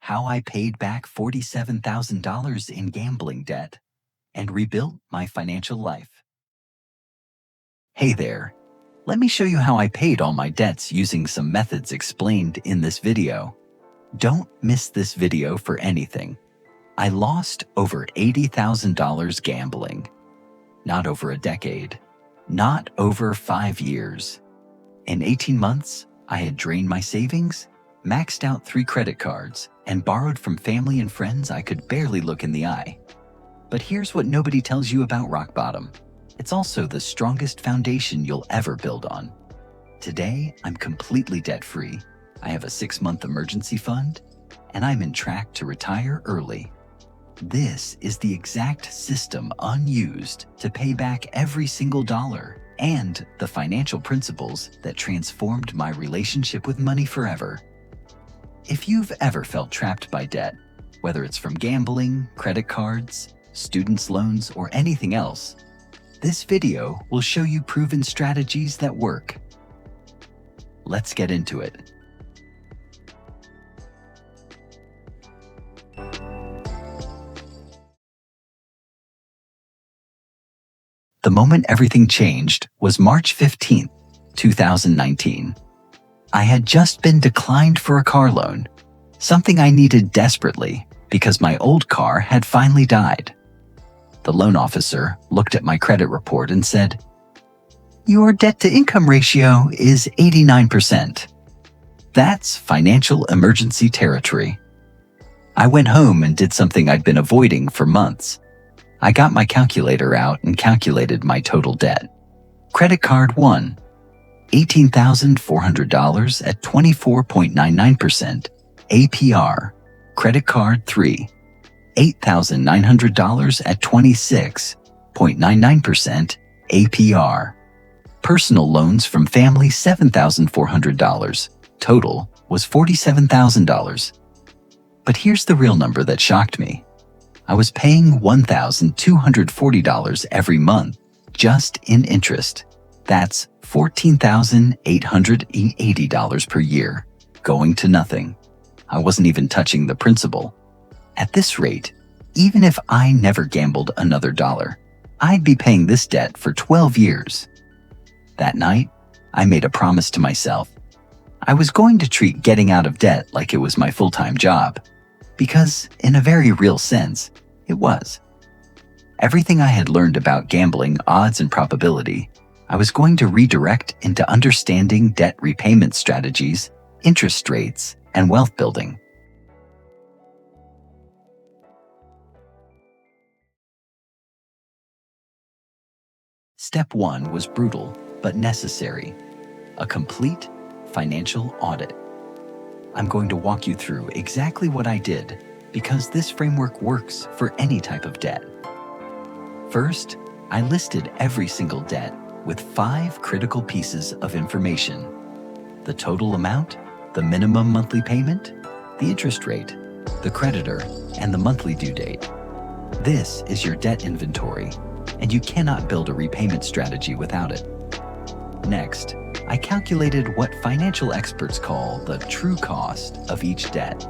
how I paid back $47,000 in gambling debt and rebuilt my financial life. Hey there, let me show you how I paid all my debts using some methods explained in this video. Don't miss this video for anything. I lost over $80,000 gambling. Not over a decade. Not over 5 years. In 18 months, I had drained my savings, maxed out 3 credit cards, and borrowed from family and friends I could barely look in the eye. But here's what nobody tells you about rock bottom. It's also the strongest foundation you'll ever build on. Today, I'm completely debt-free. I have a 6-month emergency fund, and I'm in track to retire early. This is the exact system unused to pay back every single dollar and the financial principles that transformed my relationship with money forever. If you've ever felt trapped by debt, whether it's from gambling, credit cards, students' loans, or anything else, this video will show you proven strategies that work. Let's get into it. The moment everything changed was March 15, 2019. I had just been declined for a car loan, something I needed desperately because my old car had finally died. The loan officer looked at my credit report and said, "Your debt-to-income ratio is 89%. That's financial emergency territory." I went home and did something I'd been avoiding for months. I got my calculator out and calculated my total debt. Credit card 1, $18,400 at 24.99% APR. Credit card 3, $8,900 at 26.99% APR. Personal loans from family $7,400. Total was $47,000. But here's the real number that shocked me. I was paying $1,240 every month just in interest. That's $14,880 per year, going to nothing. I wasn't even touching the principal. At this rate, even if I never gambled another dollar, I'd be paying this debt for 12 years. That night, I made a promise to myself. I was going to treat getting out of debt like it was my full-time job. Because, in a very real sense, it was. Everything I had learned about gambling, odds, and probability, I was going to redirect into understanding debt repayment strategies, interest rates, and wealth building. Step 1 was brutal, but necessary. A complete financial audit. I'm going to walk you through exactly what I did because this framework works for any type of debt. First, I listed every single debt with 5 critical pieces of information: the total amount, the minimum monthly payment, the interest rate, the creditor, and the monthly due date. This is your debt inventory, and you cannot build a repayment strategy without it. Next, I calculated what financial experts call the true cost of each debt.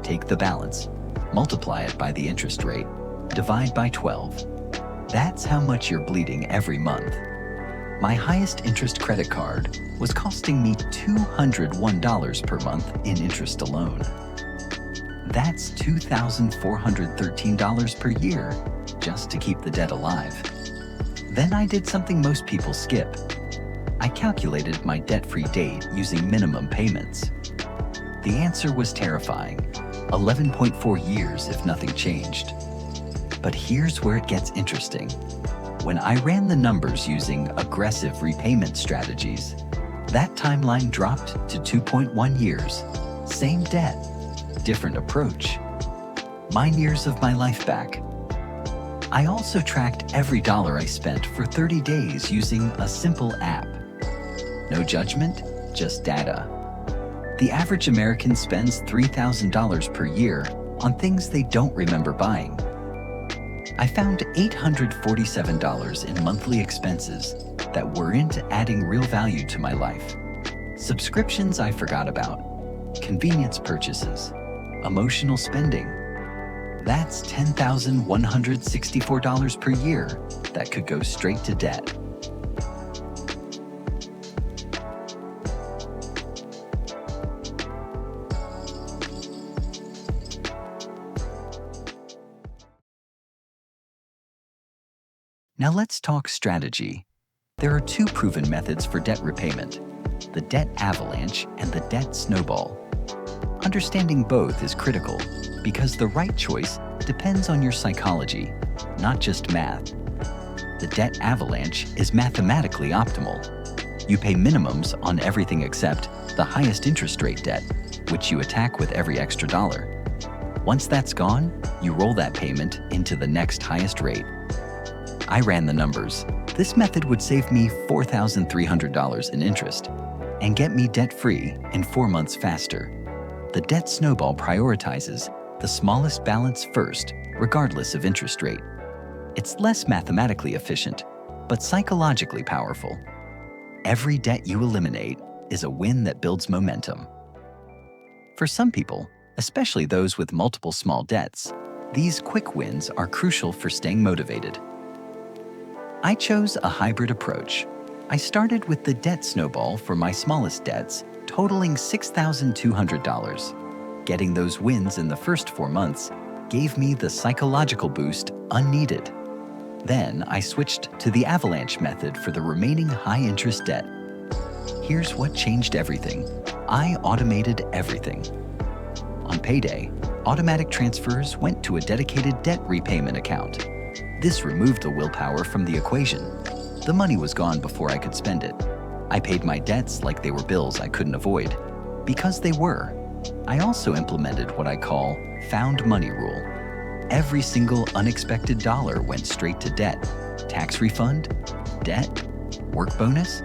Take the balance, multiply it by the interest rate, divide by 12. That's how much you're bleeding every month. My highest interest credit card was costing me $201 per month in interest alone. That's $2,413 per year just to keep the debt alive. Then I did something most people skip. I calculated my debt-free date using minimum payments. The answer was terrifying, 11.4 years if nothing changed. But here's where it gets interesting. When I ran the numbers using aggressive repayment strategies, that timeline dropped to 2.1 years. Same debt, different approach. 9 years of my life back. I also tracked every dollar I spent for 30 days using a simple app. No judgment, just data. The average American spends $3,000 per year on things they don't remember buying. I found $847 in monthly expenses that weren't adding real value to my life. Subscriptions I forgot about, convenience purchases, Emotional spending. That's $10,164 per year that could go straight to debt. Now let's talk strategy. There are two proven methods for debt repayment: the debt avalanche and the debt snowball. Understanding both is critical because the right choice depends on your psychology, not just math. The debt avalanche is mathematically optimal. You pay minimums on everything except the highest interest rate debt, which you attack with every extra dollar. Once that's gone, you roll that payment into the next highest rate. I ran the numbers. This method would save me $4,300 in interest and get me debt-free in 4 months faster. The debt snowball prioritizes the smallest balance first, regardless of interest rate. It's less mathematically efficient, but psychologically powerful. Every debt you eliminate is a win that builds momentum. For some people, especially those with multiple small debts, these quick wins are crucial for staying motivated. I chose a hybrid approach. I started with the debt snowball for my smallest debts, totaling $6,200. Getting those wins in the first 4 months gave me the psychological boost unneeded. Then I switched to the avalanche method for the remaining high-interest debt. Here's what changed everything. I automated everything. On payday, automatic transfers went to a dedicated debt repayment account. This removed the willpower from the equation. The money was gone before I could spend it. I paid my debts like they were bills I couldn't avoid, because they were. I also implemented what I call found money rule. Every single unexpected dollar went straight to debt. Tax refund, debt, work bonus,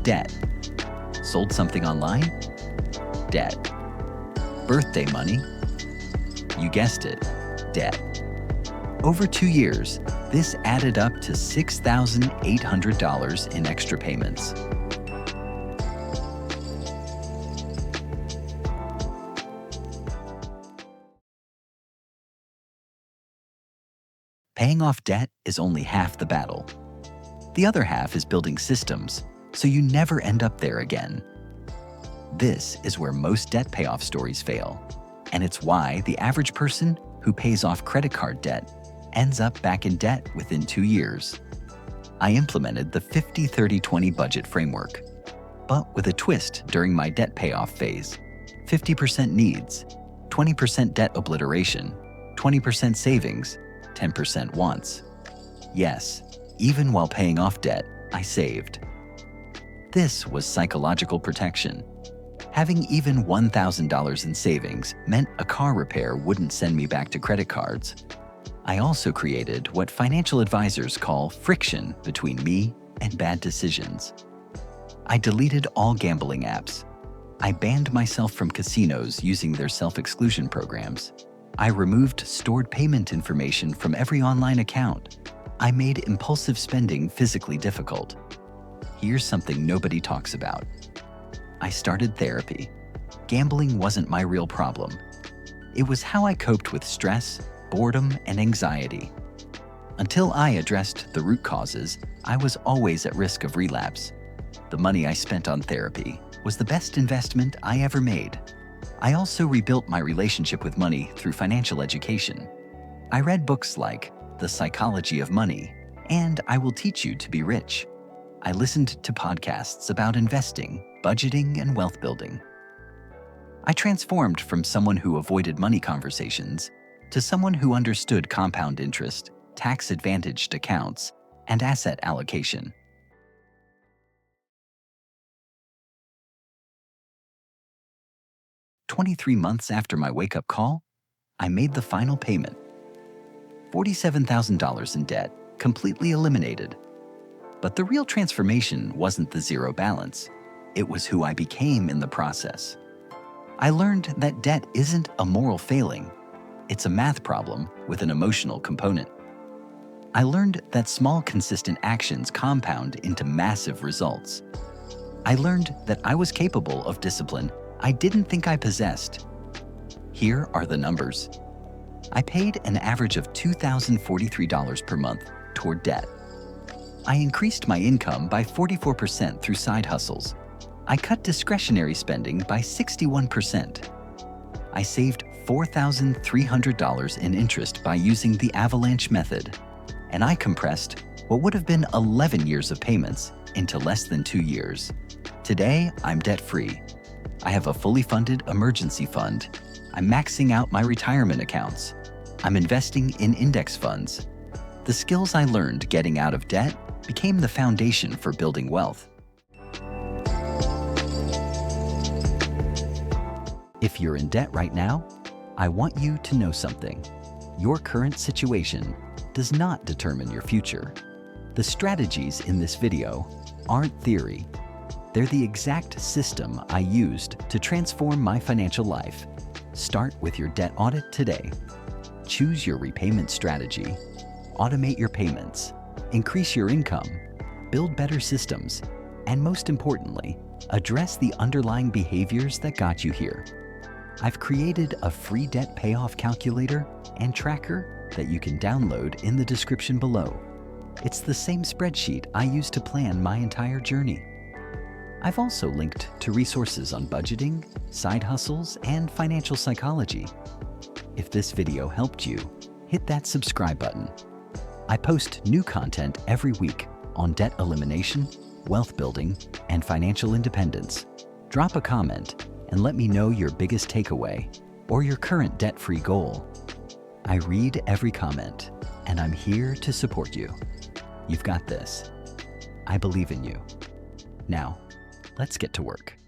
debt. Sold something online, debt. Birthday money, you guessed it, debt. Over 2 years, this added up to $6,800 in extra payments. Paying off debt is only half the battle. The other half is building systems, so you never end up there again. This is where most debt payoff stories fail, and it's why the average person who pays off credit card debt ends up back in debt within 2 years. I implemented the 50-30-20 budget framework, but with a twist during my debt payoff phase. 50% needs, 20% debt obliteration, 20% savings, 10% wants. Yes, even while paying off debt, I saved. This was psychological protection. Having even $1,000 in savings meant a car repair wouldn't send me back to credit cards. I also created what financial advisors call friction between me and bad decisions. I deleted all gambling apps. I banned myself from casinos using their self-exclusion programs. I removed stored payment information from every online account. I made impulsive spending physically difficult. Here's something nobody talks about. I started therapy. Gambling wasn't my real problem. It was how I coped with stress, boredom, and anxiety. Until I addressed the root causes, I was always at risk of relapse. The money I spent on therapy was the best investment I ever made. I also rebuilt my relationship with money through financial education. I read books like The Psychology of Money and I Will Teach You to Be Rich. I listened to podcasts about investing, budgeting, and wealth building. I transformed from someone who avoided money conversations to someone who understood compound interest, tax-advantaged accounts, and asset allocation. "23 months after my wake-up call, I made the final payment. $47,000 in debt, completely eliminated. But the real transformation wasn't the zero balance. It was who I became in the process. I learned that debt isn't a moral failing. It's a math problem with an emotional component. I learned that small, consistent actions compound into massive results. I learned that I was capable of discipline I didn't think I possessed. Here are the numbers. I paid an average of $2,043 per month toward debt. I increased my income by 44% through side hustles. I cut discretionary spending by 61%. I saved $4,300 in interest by using the avalanche method. And I compressed what would have been 11 years of payments into less than 2 years. Today, I'm debt-free. I have a fully funded emergency fund. I'm maxing out my retirement accounts. I'm investing in index funds. The skills I learned getting out of debt became the foundation for building wealth. If you're in debt right now, I want you to know something. Your current situation does not determine your future. The strategies in this video aren't theory. They're the exact system I used to transform my financial life. Start with your debt audit today. Choose your repayment strategy. Automate your payments. Increase your income. Build better systems. And most importantly, address the underlying behaviors that got you here. I've created a free debt payoff calculator and tracker that you can download in the description below. It's the same spreadsheet I used to plan my entire journey. I've also linked to resources on budgeting, side hustles, and financial psychology. If this video helped you, hit that subscribe button. I post new content every week on debt elimination, wealth building, and financial independence. Drop a comment and let me know your biggest takeaway or your current debt-free goal. I read every comment, and I'm here to support you. You've got this. I believe in you. Now, let's get to work.